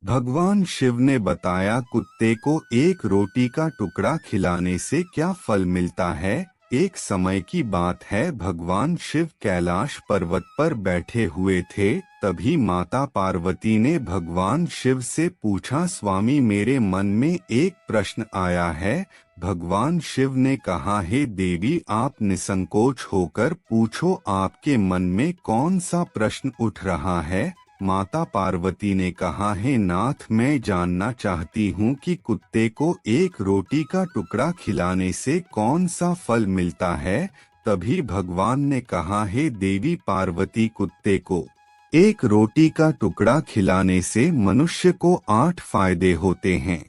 भगवान शिव ने बताया, कुत्ते को एक रोटी का टुकड़ा खिलाने से क्या फल मिलता है। एक समय की बात है, भगवान शिव कैलाश पर्वत पर बैठे हुए थे। तभी माता पार्वती ने भगवान शिव से पूछा, स्वामी मेरे मन में एक प्रश्न आया है। भगवान शिव ने कहा, हे देवी, आप निसंकोच होकर पूछो, आपके मन में कौन सा प्रश्न उठ रहा है। माता पार्वती ने कहा, हे नाथ, मैं जानना चाहती हूँ कि कुत्ते को एक रोटी का टुकड़ा खिलाने से कौन सा फल मिलता है। तभी भगवान ने कहा, हे देवी पार्वती, कुत्ते को एक रोटी का टुकड़ा खिलाने से मनुष्य को 8 फायदे होते हैं,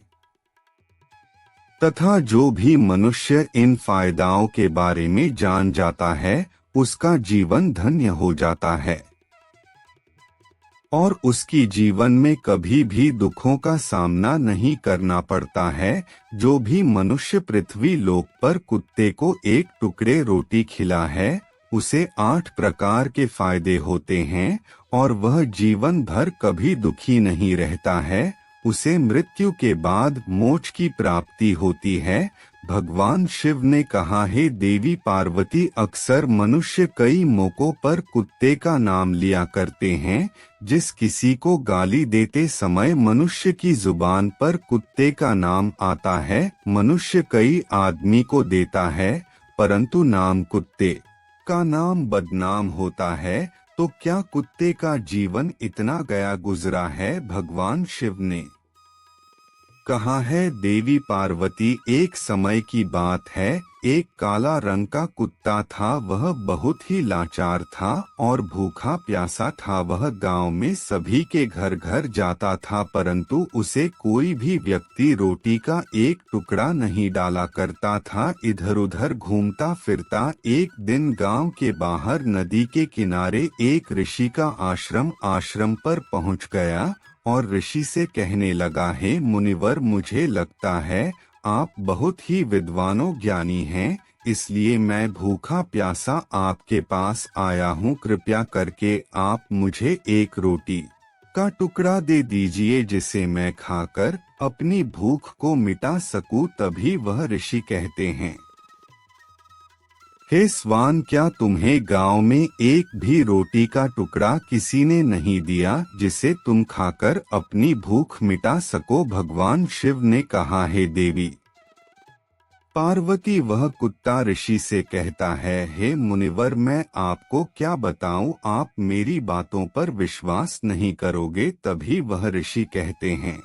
तथा जो भी मनुष्य इन फायदाओं के बारे में जान जाता है, उसका जीवन धन्य हो जाता है और उसकी जीवन में कभी भी दुखों का सामना नहीं करना पड़ता है। जो भी मनुष्य पृथ्वी लोक पर कुत्ते को एक टुकड़े रोटी खिला है, उसे 8 प्रकार के फायदे होते हैं और वह जीवन भर कभी दुखी नहीं रहता है। उसे मृत्यु के बाद मोक्ष की प्राप्ति होती है। भगवान शिव ने कहा, हे देवी पार्वती, अक्सर मनुष्य कई मौकों पर कुत्ते का नाम लिया करते हैं। जिस किसी को गाली देते समय मनुष्य की जुबान पर कुत्ते का नाम आता है, मनुष्य कई आदमी को देता है, परंतु नाम कुत्ते का नाम बदनाम होता है। तो क्या कुत्ते का जीवन इतना गया गुजरा है? भगवान शिव ने कहा है, देवी पार्वती, एक समय की बात है, एक काला रंग का कुत्ता था। वह बहुत ही लाचार था और भूखा प्यासा था। वह गांव में सभी के घर घर जाता था, परंतु उसे कोई भी व्यक्ति रोटी का एक टुकड़ा नहीं डाला करता था। इधर उधर घूमता फिरता एक दिन गांव के बाहर नदी के किनारे एक ऋषि का आश्रम पर पहुंच गया और ऋषि से कहने लगा, हे मुनिवर, मुझे लगता है आप बहुत ही विद्वानों ज्ञानी हैं, इसलिए मैं भूखा प्यासा आपके पास आया हूँ। कृपया करके आप मुझे एक रोटी का टुकड़ा दे दीजिए, जिसे मैं खाकर अपनी भूख को मिटा सकूं। तभी वह ऋषि कहते हैं, हे स्वान, क्या तुम्हें गांव में एक भी रोटी का टुकड़ा किसी ने नहीं दिया जिसे तुम खाकर अपनी भूख मिटा सको? भगवान शिव ने कहा, हे देवी पार्वती, वह कुत्ता ऋषि से कहता है, हे मुनिवर, मैं आपको क्या बताऊं, आप मेरी बातों पर विश्वास नहीं करोगे। तभी वह ऋषि कहते हैं,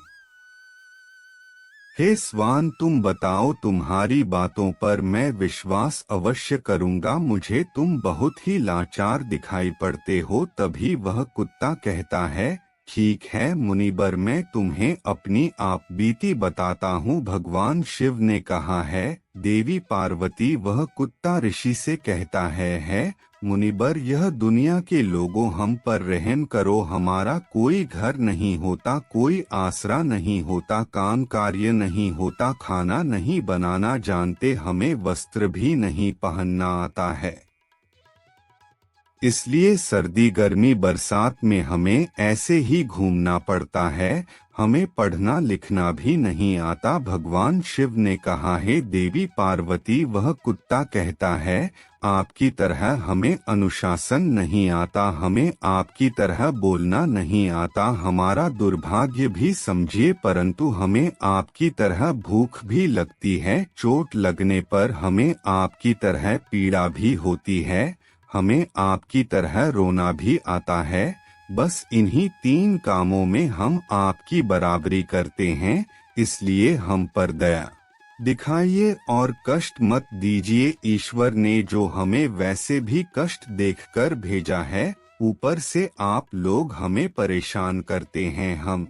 हे स्वान, तुम बताओ, तुम्हारी बातों पर मैं विश्वास अवश्य करूंगा। मुझे तुम बहुत ही लाचार दिखाई पड़ते हो। तभी वह कुत्ता कहता है, ठीक है मुनिवर, मैं तुम्हें अपनी आप बीती बताता हूँ। भगवान शिव ने कहा है, देवी पार्वती, वह कुत्ता ऋषि से कहता है मुनिवर, यह दुनिया के लोगों, हम पर रहम करो। हमारा कोई घर नहीं होता, कोई आसरा नहीं होता, काम कार्य नहीं होता, खाना नहीं बनाना जानते, हमें वस्त्र भी नहीं पहनना आता है। इसलिए सर्दी गर्मी बरसात में हमें ऐसे ही घूमना पड़ता है। हमें पढ़ना लिखना भी नहीं आता। भगवान शिव ने कहा, हे देवी पार्वती, वह कुत्ता कहता है, आपकी तरह हमें अनुशासन नहीं आता, हमें आपकी तरह बोलना नहीं आता, हमारा दुर्भाग्य भी समझिए, परंतु हमें आपकी तरह भूख भी लगती है, चोट लगने पर हमें आपकी तरह पीड़ा भी होती है, हमें आपकी तरह रोना भी आता है। बस इन्हीं 3 कामों में हम आपकी बराबरी करते हैं, इसलिए हम पर दया दिखाइए और कष्ट मत दीजिए। ईश्वर ने जो हमें वैसे भी कष्ट देखकर भेजा है, ऊपर से आप लोग हमें परेशान करते हैं। हम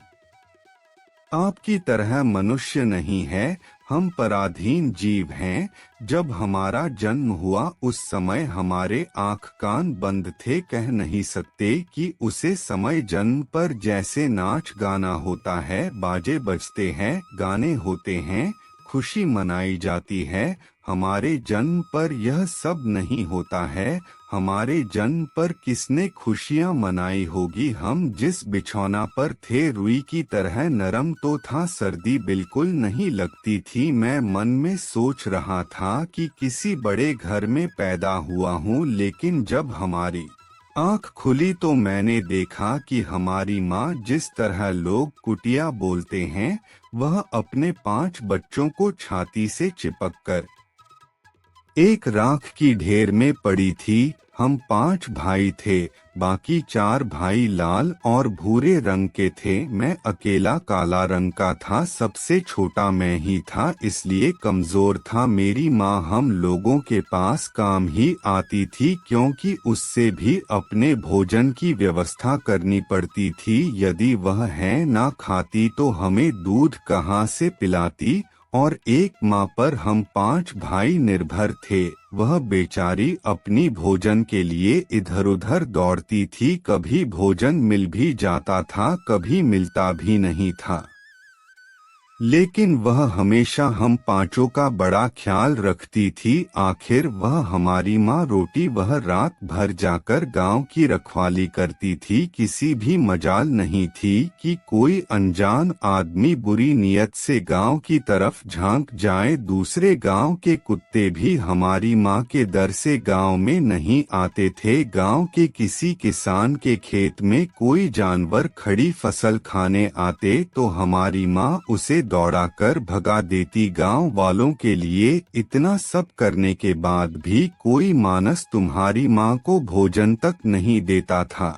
आपकी तरह मनुष्य नहीं है, हम पराधीन जीव हैं। जब हमारा जन्म हुआ उस समय हमारे आँख कान बंद थे, कह नहीं सकते कि उसे समय जन्म पर जैसे नाच गाना होता है, बाजे बजते हैं, गाने होते हैं, खुशी मनाई जाती है, हमारे जन्म पर यह सब नहीं होता है। हमारे जन्म पर किसने खुशियां मनाई होगी। हम जिस बिछौना पर थे रुई की तरह नरम तो था, सर्दी बिल्कुल नहीं लगती थी। मैं मन में सोच रहा था कि किसी बड़े घर में पैदा हुआ हूँ, लेकिन जब हमारी आँख खुली तो मैंने देखा कि हमारी माँ, जिस तरह लोग कुटिया बोलते हैं, वह अपने 5 बच्चों को छाती से चिपककर एक राख की ढेर में पड़ी थी। हम 5 भाई थे, बाकी 4 भाई लाल और भूरे रंग के थे। मैं अकेला काला रंग का था, सबसे छोटा मैं ही था, इसलिए कमजोर था। मेरी माँ हम लोगों के पास काम ही आती थी, क्योंकि उससे भी अपने भोजन की व्यवस्था करनी पड़ती थी। यदि वह है ना खाती तो हमें दूध कहाँ से पिलाती। और एक माँ पर हम 5 भाई निर्भर थे। वह बेचारी अपनी भोजन के लिए इधर उधर दौड़ती थी। कभी भोजन मिल भी जाता था, कभी मिलता भी नहीं था, लेकिन वह हमेशा हम 5 का बड़ा ख्याल रखती थी। आखिर वह हमारी माँ रोटी वह रात भर जाकर गांव की रखवाली करती थी। किसी भी मजाल नहीं थी कि कोई अनजान आदमी बुरी नियत से गांव की तरफ झांक जाए। दूसरे गांव के कुत्ते भी हमारी माँ के डर से गांव में नहीं आते थे। गांव के किसी किसान के खेत में कोई जानवर खड़ी फसल खाने आते तो हमारी माँ उसे दौड़ाकर भगा देती। गांव वालों के लिए इतना सब करने के बाद भी कोई मानस तुम्हारी माँ को भोजन तक नहीं देता था।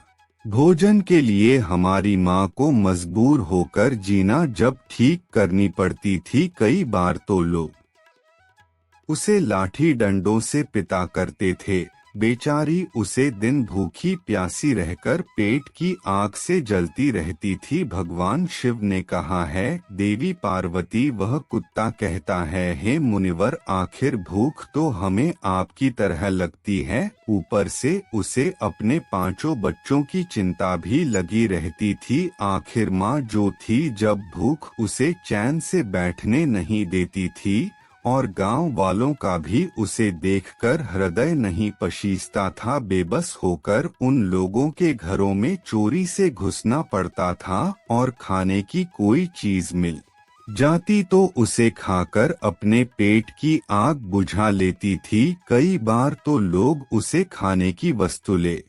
भोजन के लिए हमारी माँ को मजबूर होकर जीना जब ठीक करनी पड़ती थी। कई बार तो लोग उसे लाठी डंडों से पिटा करते थे। बेचारी उसे दिन भूखी प्यासी रहकर पेट की आग से जलती रहती थी। भगवान शिव ने कहा है, देवी पार्वती वह कुत्ता कहता है, हे मुनिवर, आखिर भूख तो हमें आपकी तरह लगती है, ऊपर से उसे अपने 5 बच्चों की चिंता भी लगी रहती थी। आखिर माँ जो थी, जब भूख उसे चैन से बैठने नहीं देती थी, और गांव वालों का भी उसे देखकर हृदय नहीं पशीजता था। बेबस होकर उन लोगों के घरों में चोरी से घुसना पड़ता था, और खाने की कोई चीज मिल जाती तो उसे खाकर अपने पेट की आग बुझा लेती थी। कई बार तो लोग उसे खाने की वस्तु ले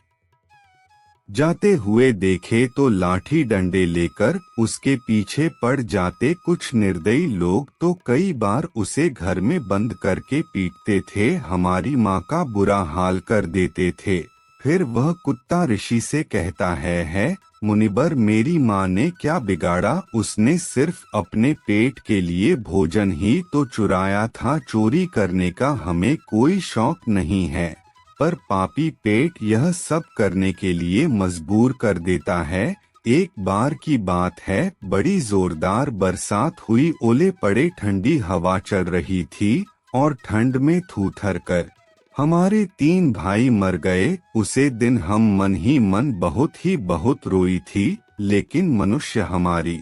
जाते हुए देखे तो लाठी डंडे लेकर उसके पीछे पड़ जाते। कुछ निर्दयी लोग तो कई बार उसे घर में बंद करके पीटते थे, हमारी माँ का बुरा हाल कर देते थे। फिर वह कुत्ता ऋषि से कहता है मुनिबर, मेरी माँ ने क्या बिगाड़ा, उसने सिर्फ अपने पेट के लिए भोजन ही तो चुराया था। चोरी करने का हमें कोई शौक नहीं है, पर पापी पेट यह सब करने के लिए मजबूर कर देता है। एक बार की बात है, बड़ी जोरदार बरसात हुई, ओले पड़े, ठंडी हवा चल रही थी, और ठंड में थूथर कर हमारे 3 भाई मर गए। उसे दिन हम मन ही मन बहुत रोई थी, लेकिन मनुष्य हमारी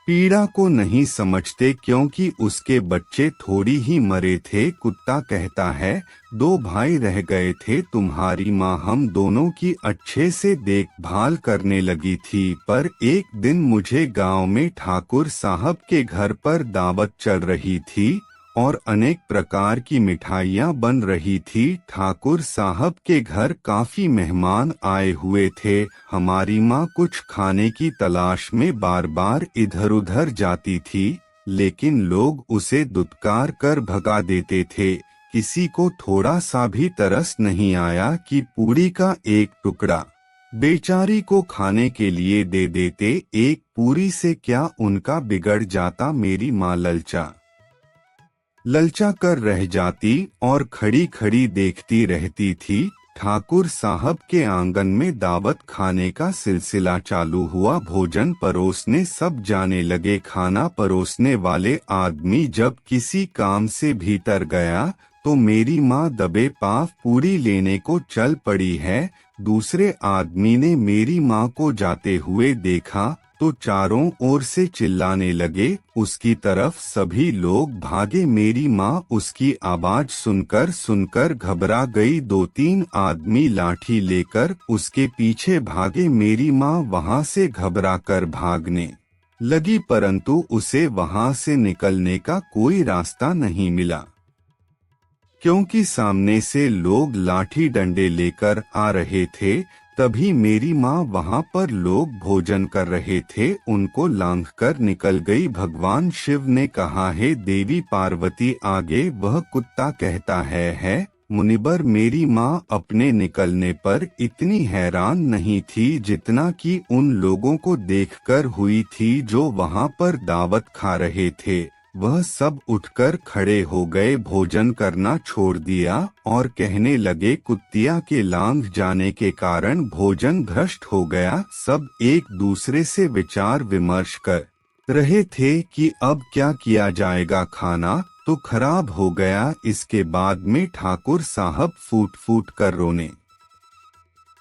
पीड़ा को नहीं समझते, क्योंकि उसके बच्चे थोड़ी ही मरे थे। कुत्ता कहता है, 2 भाई रह गए थे, तुम्हारी माँ हम दोनों की अच्छे से देखभाल करने लगी थी, पर एक दिन मुझे गांव में ठाकुर साहब के घर पर दावत चल रही थी और अनेक प्रकार की मिठाइयाँ बन रही थी। ठाकुर साहब के घर काफी मेहमान आए हुए थे। हमारी माँ कुछ खाने की तलाश में बार बार इधर उधर जाती थी, लेकिन लोग उसे दुत्कार कर भगा देते थे। किसी को थोड़ा सा भी तरस नहीं आया कि पूरी का एक टुकड़ा बेचारी को खाने के लिए दे देते। एक पूरी से क्या उनका बिगड़ जाता। मेरी माँ ललचा कर रह जाती और खड़ी खड़ी देखती रहती थी। ठाकुर साहब के आंगन में दावत खाने का सिलसिला चालू हुआ। भोजन परोसने सब जाने लगे। खाना परोसने वाले आदमी जब किसी काम से भीतर गया तो मेरी माँ दबे पाँव पूरी लेने को चल पड़ी है। दूसरे आदमी ने मेरी माँ को जाते हुए देखा तो चारों ओर से चिल्लाने लगे उसकी तरफ। सभी लोग भागे। मेरी माँ उसकी आवाज सुनकर सुनकर घबरा गई। 2-3 आदमी लाठी लेकर उसके पीछे भागे। मेरी माँ वहां से घबरा कर भागने लगी, परंतु उसे वहां से निकलने का कोई रास्ता नहीं मिला, क्योंकि सामने से लोग लाठी डंडे लेकर आ रहे थे। तभी मेरी माँ वहां पर लोग भोजन कर रहे थे, उनको लांघकर निकल गई। भगवान शिव ने कहा, हे देवी पार्वती, आगे वह कुत्ता कहता है। मुनिबर, मेरी माँ अपने निकलने पर इतनी हैरान नहीं थी जितना कि उन लोगों को देखकर हुई थी जो वहां पर दावत खा रहे थे। वह सब उठकर खड़े हो गए, भोजन करना छोड़ दिया और कहने लगे, कुत्तिया के लांघ जाने के कारण भोजन भ्रष्ट हो गया। सब एक दूसरे से विचार विमर्श कर रहे थे कि अब क्या किया जाएगा। खाना तो खराब हो गया। इसके बाद में ठाकुर साहब फूट फूट कर रोने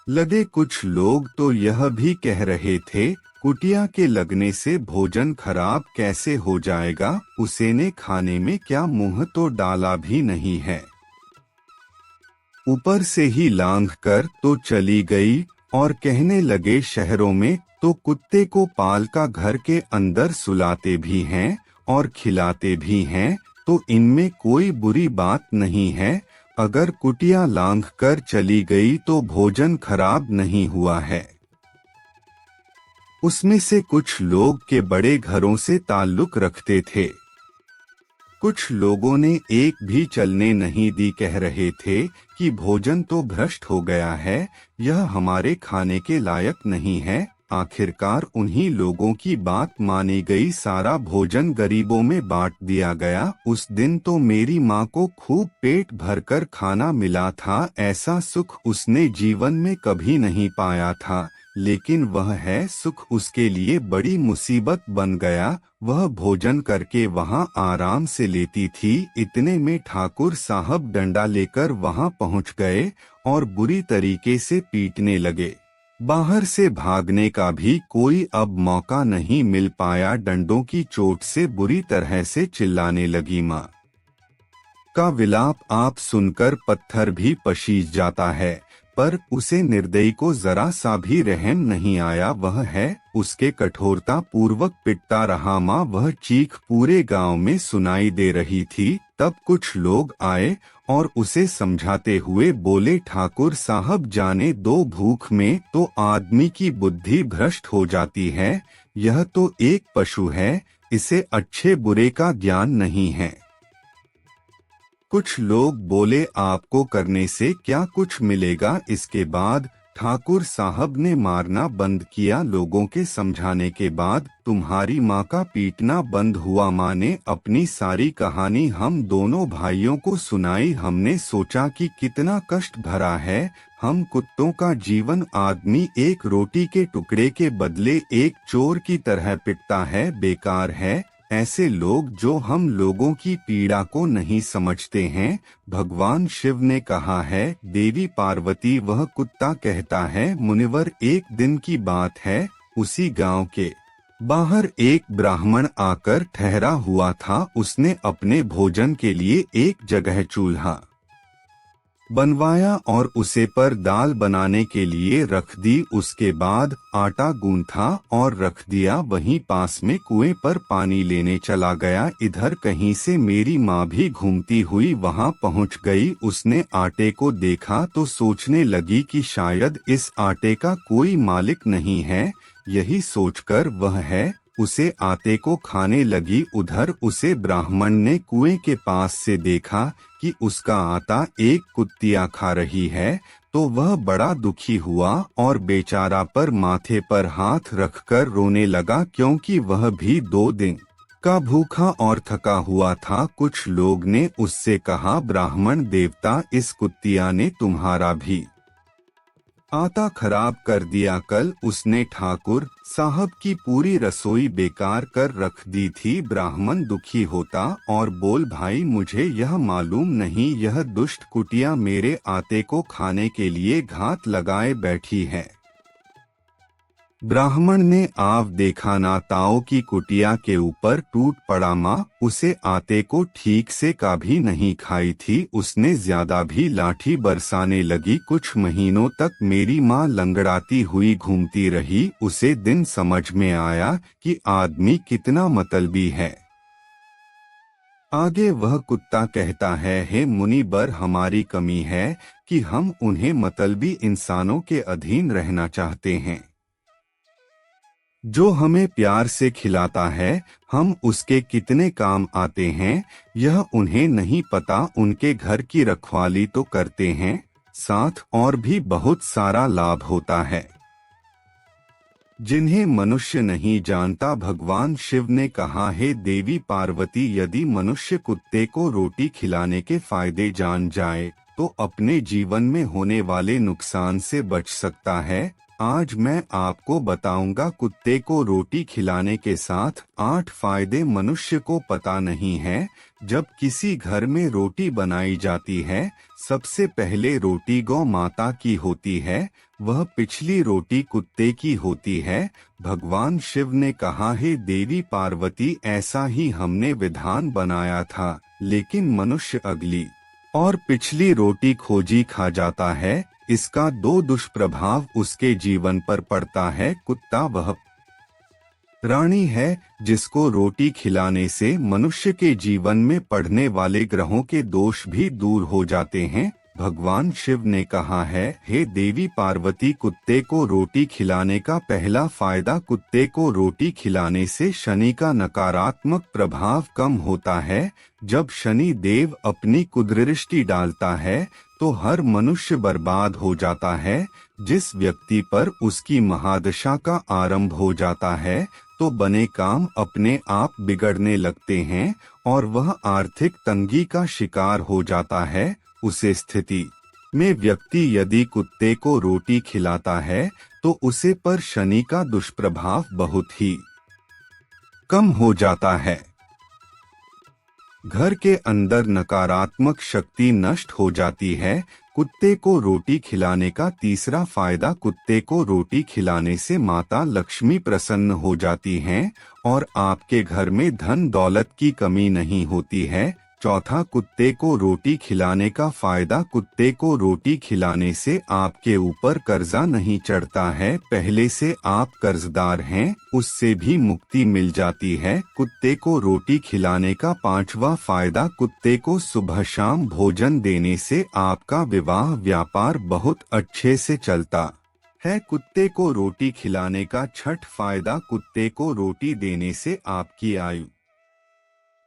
लगे। कुछ लोग तो यह भी कह रहे थे, कुटिया के लगने से भोजन खराब कैसे हो जाएगा, उसे ने खाने में क्या मुंह तो डाला भी नहीं है, ऊपर से ही लांघ कर तो चली गई। और कहने लगे, शहरों में तो कुत्ते को पाल का घर के अंदर सुलाते भी हैं और खिलाते भी हैं, तो इनमें कोई बुरी बात नहीं है। अगर कुटिया लांघ कर चली गई तो भोजन खराब नहीं हुआ है। उसमें से कुछ लोग के बड़े घरों से ताल्लुक रखते थे। कुछ लोगों ने एक भी चलने नहीं दी, कह रहे थे कि भोजन तो भ्रष्ट हो गया है, यह हमारे खाने के लायक नहीं है। आखिरकार उन्हीं लोगों की बात मानी गई, सारा भोजन गरीबों में बांट दिया गया। उस दिन तो मेरी माँ को खूब पेट भरकर खाना मिला था, ऐसा सुख उसने जीवन में कभी नहीं पाया था। लेकिन वह है सुख उसके लिए बड़ी मुसीबत बन गया। वह भोजन करके वहां आराम से लेती थी। इतने में ठाकुर साहब डंडा लेकर वहां पहुंच गए और बुरी तरीके से पीटने लगे। बाहर से भागने का भी कोई अब मौका नहीं मिल पाया। डंडों की चोट से बुरी तरह से चिल्लाने लगी। माँ का विलाप आप सुनकर पत्थर भी पशीज जाता है, पर उसे निर्दयी को जरा सा भी रहम नहीं आया। वह है उसके कठोरता पूर्वक पिटता रहा। माँ वह चीख पूरे गांव में सुनाई दे रही थी। तब कुछ लोग आए और उसे समझाते हुए बोले, ठाकुर साहब, जाने दो, भूख में तो आदमी की बुद्धि भ्रष्ट हो जाती है। यह तो एक पशु है, इसे अच्छे बुरे का ज्ञान नहीं है। कुछ लोग बोले, आपको करने से क्या कुछ मिलेगा। इसके बाद ठाकुर साहब ने मारना बंद किया। लोगों के समझाने के बाद तुम्हारी माँ का पीटना बंद हुआ। माँ ने अपनी सारी कहानी हम दोनों भाइयों को सुनाई। हमने सोचा कि कितना कष्ट भरा है। हम कुत्तों का जीवन आदमी एक रोटी के टुकड़े के बदले एक चोर की तरह पिटता है, बेकार है। ऐसे लोग जो हम लोगों की पीड़ा को नहीं समझते हैं। भगवान शिव ने कहा है, देवी पार्वती, वह कुत्ता कहता है, मुनिवर, एक दिन की बात है, उसी गांव के बाहर एक ब्राह्मण आकर ठहरा हुआ था। उसने अपने भोजन के लिए एक जगह चूल्हा बनवाया और उसे पर दाल बनाने के लिए रख दी। उसके बाद आटा गूंथा और रख दिया। वहीं पास में कुएं पर पानी लेने चला गया। इधर कहीं से मेरी माँ भी घूमती हुई वहां पहुंच गई। उसने आटे को देखा तो सोचने लगी कि शायद इस आटे का कोई मालिक नहीं है। यही सोचकर वह है उसे आटे को खाने लगी। उधर उसे ब्राह्मण ने कुएं के पास से देखा कि उसका आटा एक कुत्तिया खा रही है, तो वह बड़ा दुखी हुआ और बेचारा पर माथे पर हाथ रखकर रोने लगा, क्योंकि वह भी 2 दिन का भूखा और थका हुआ था। कुछ लोग ने उससे कहा, ब्राह्मण देवता, इस कुत्तिया ने तुम्हारा भी आटा खराब कर दिया। कल उसने ठाकुर साहब की पूरी रसोई बेकार कर रख दी थी। ब्राह्मण दुखी होता और बोल, भाई, मुझे यह मालूम नहीं, यह दुष्ट कुटिया मेरे आटे को खाने के लिए घात लगाए बैठी है। ब्राह्मण ने आव देखा ना ताओ की कुटिया के ऊपर टूट पड़ा। माँ उसे आते को ठीक से का भी नहीं खाई थी, उसने ज्यादा भी लाठी बरसाने लगी। कुछ महीनों तक मेरी माँ लंगड़ाती हुई घूमती रही। उसे दिन समझ में आया कि आदमी कितना मतलबी है। आगे वह कुत्ता कहता है, हे मुनिबर, हमारी कमी है कि हम उन्हें मतलबी इंसानों के अधीन रहना चाहते हैं। जो हमें प्यार से खिलाता है, हम उसके कितने काम आते हैं यह उन्हें नहीं पता। उनके घर की रखवाली तो करते हैं, साथ और भी बहुत सारा लाभ होता है जिन्हें मनुष्य नहीं जानता। भगवान शिव ने कहा, हे देवी पार्वती, यदि मनुष्य कुत्ते को रोटी खिलाने के फायदे जान जाए तो अपने जीवन में होने वाले नुकसान से बच सकता है। आज मैं आपको बताऊंगा कुत्ते को रोटी खिलाने के साथ 8 फायदे मनुष्य को पता नहीं है। जब किसी घर में रोटी बनाई जाती है, सबसे पहले रोटी गौ माता की होती है, वह पिछली रोटी कुत्ते की होती है। भगवान शिव ने कहा, हे देवी पार्वती, ऐसा ही हमने विधान बनाया था, लेकिन मनुष्य अगली और पिछली रोटी खोजी खा जाता है। इसका 2 दुष्प्रभाव उसके जीवन पर पड़ता है। कुत्ता वह प्राणी है जिसको रोटी खिलाने से मनुष्य के जीवन में पड़ने वाले ग्रहों के दोष भी दूर हो जाते हैं। भगवान शिव ने कहा है, हे देवी पार्वती, कुत्ते को रोटी खिलाने का पहला फायदा, कुत्ते को रोटी खिलाने से शनि का नकारात्मक प्रभाव कम होता है। जब शनि देव अपनी कुदृष्टि डालता है तो हर मनुष्य बर्बाद हो जाता है। जिस व्यक्ति पर उसकी महादशा का आरंभ हो जाता है तो बने काम अपने आप बिगड़ने लगते हैं और वह आर्थिक तंगी का शिकार हो जाता है। उसे स्थिति में व्यक्ति यदि कुत्ते को रोटी खिलाता है तो उसे पर शनि का दुष्प्रभाव बहुत ही कम हो जाता है। घर के अंदर नकारात्मक शक्ति नष्ट हो जाती है। कुत्ते को रोटी खिलाने का तीसरा फायदा, कुत्ते को रोटी खिलाने से माता लक्ष्मी प्रसन्न हो जाती हैं और आपके घर में धन दौलत की कमी नहीं होती है। चौथा, कुत्ते को रोटी खिलाने का फायदा, कुत्ते को रोटी खिलाने से आपके ऊपर कर्जा नहीं चढ़ता है। पहले से आप कर्जदार हैं, उससे भी मुक्ति मिल जाती है। कुत्ते को रोटी खिलाने का पांचवा फायदा, कुत्ते को सुबह शाम भोजन देने से आपका विवाह व्यापार बहुत अच्छे से चलता है। कुत्ते को रोटी खिलाने का छठ फायदा, कुत्ते को रोटी देने से आपकी आयु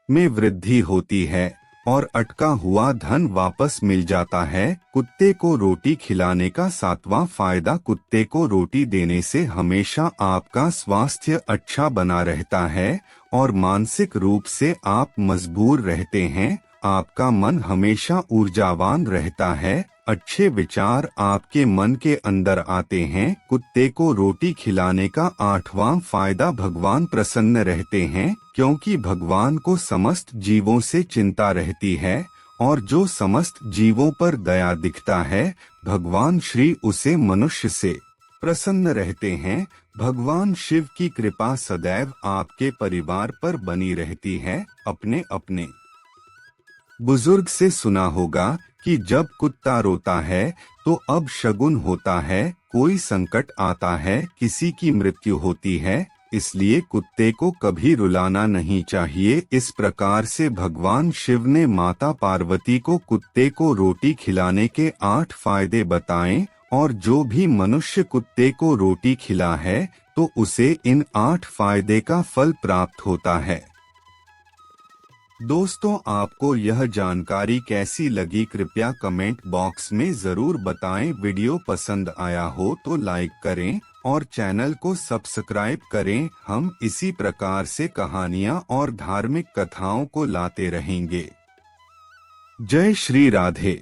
में वृद्धि होती है और अटका हुआ धन वापस मिल जाता है। कुत्ते को रोटी खिलाने का सातवां फायदा, कुत्ते को रोटी देने से हमेशा आपका स्वास्थ्य अच्छा बना रहता है और मानसिक रूप से आप मजबूर रहते हैं। आपका मन हमेशा ऊर्जावान रहता है, अच्छे विचार आपके मन के अंदर आते हैं। कुत्ते को रोटी खिलाने का आठवां फायदा, भगवान प्रसन्न रहते हैं क्योंकि भगवान को समस्त जीवों से चिंता रहती है और जो समस्त जीवों पर दया दिखता है, भगवान श्री उसे मनुष्य से प्रसन्न रहते हैं। भगवान शिव की कृपा सदैव आपके परिवार पर बनी रहती है। अपने बुजुर्ग से सुना होगा कि जब कुत्ता रोता है तो अब शगुन होता है, कोई संकट आता है, किसी की मृत्यु होती है। इसलिए कुत्ते को कभी रुलाना नहीं चाहिए। इस प्रकार से भगवान शिव ने माता पार्वती को कुत्ते को रोटी खिलाने के 8 फायदे बताएं और जो भी मनुष्य कुत्ते को रोटी खिला है तो उसे इन 8 फायदे का फल प्राप्त होता है। दोस्तों, आपको यह जानकारी कैसी लगी कृपया कमेंट बॉक्स में जरूर बताएं। वीडियो पसंद आया हो तो लाइक करें और चैनल को सब्सक्राइब करें। हम इसी प्रकार से कहानियां और धार्मिक कथाओं को लाते रहेंगे। जय श्री राधे।